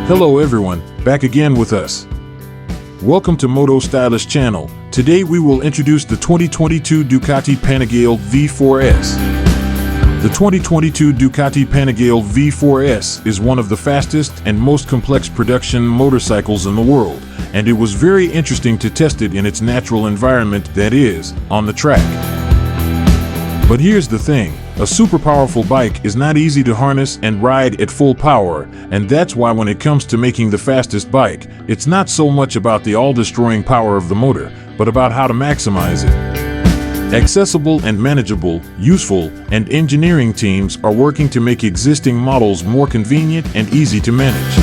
Hello everyone, back again with us. Welcome to Moto Stylish channel. Today we will introduce the 2022 Ducati Panigale V4 S. The 2022 Ducati Panigale V4 S is one of the fastest and most complex production motorcycles in the world, and it was very interesting to test it in its natural environment, that is, on the track. But here's the thing, a super powerful bike is not easy to harness and ride at full power, and that's why when it comes to making the fastest bike, it's not so much about the all-destroying power of the motor, but about how to maximize it. Accessible and manageable, useful, and engineering teams are working to make existing models more convenient and easy to manage.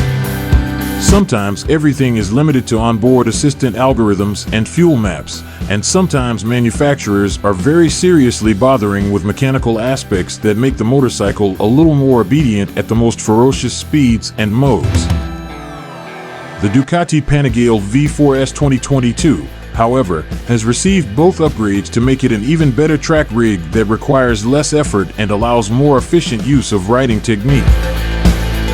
Sometimes everything is limited to onboard assistant algorithms and fuel maps, and sometimes manufacturers are very seriously bothering with mechanical aspects that make the motorcycle a little more obedient at the most ferocious speeds and modes. The Ducati Panigale V4 S 2022, however, has received both upgrades to make it an even better track rig that requires less effort and allows more efficient use of riding technique.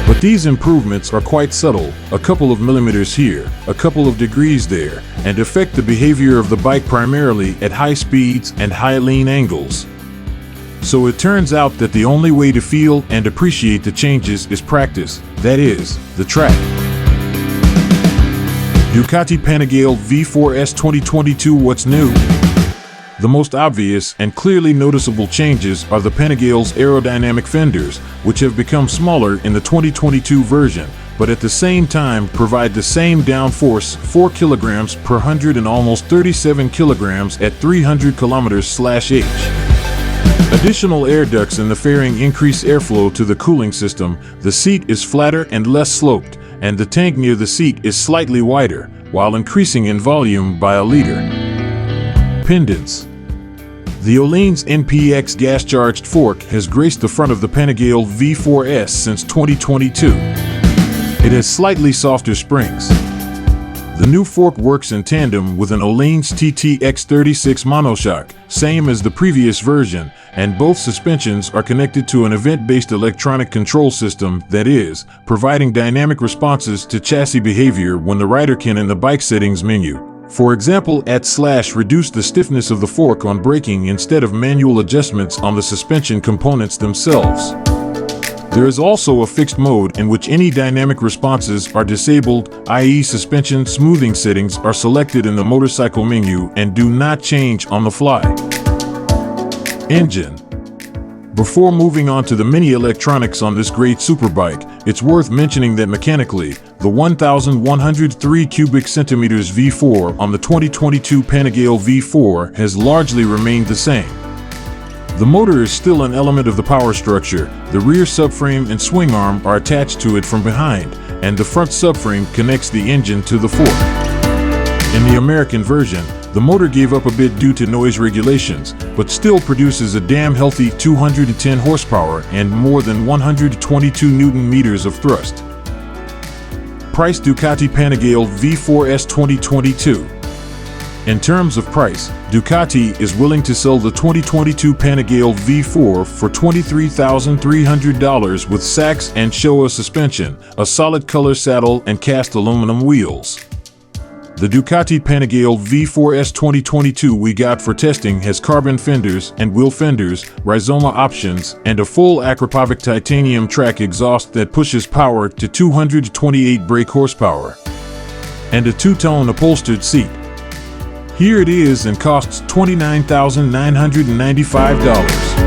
But these improvements are quite subtle, a couple of millimeters here, a couple of degrees there, and affect the behavior of the bike primarily at high speeds and high lean angles. So it turns out that the only way to feel and appreciate the changes is practice, that is, the track. Ducati Panigale V4 S 2022. What's new? The most obvious and clearly noticeable changes are the Panigale's aerodynamic fenders, which have become smaller in the 2022 version, but at the same time provide the same downforce, 4 kilograms per 100 and almost 37 kilograms at 300 kilometers/h. Additional air ducts in the fairing increase airflow to the cooling system, the seat is flatter and less sloped, and the tank near the seat is slightly wider, while increasing in volume by a liter. Pendants. The Öhlins NPX gas-charged fork has graced the front of the Panigale V4 S since 2022. It has slightly softer springs. The new fork works in tandem with an Öhlins TTX36 monoshock, same as the previous version, and both suspensions are connected to an event-based electronic control system, that is, providing dynamic responses to chassis behavior when the rider can in the bike settings menu. For example, reduce the stiffness of the fork on braking instead of manual adjustments on the suspension components themselves. There is also a fixed mode in which any dynamic responses are disabled, i.e. suspension smoothing settings are selected in the motorcycle menu and do not change on the fly. Engine. Before moving on to the many electronics on this great superbike, it's worth mentioning that mechanically, the 1,103 cubic centimeters V4 on the 2022 Panigale V4 has largely remained the same. The motor is still an element of the power structure, the rear subframe and swing arm are attached to it from behind, and the front subframe connects the engine to the fork. In the American version, the motor gave up a bit due to noise regulations, but still produces a damn healthy 210 horsepower and more than 122 Newton meters of thrust. Price. Ducati Panigale V4 S 2022. In terms of price, Ducati is willing to sell the 2022 Panigale V4 for $23,300 with Sachs and Showa suspension, a solid color saddle and cast aluminum wheels. The Ducati Panigale V4 S 2022 we got for testing has carbon fenders and wheel fenders, Rizoma options, and a full Akrapovic titanium track exhaust that pushes power to 228 brake horsepower, and a two-tone upholstered seat. Here it is and costs $29,995.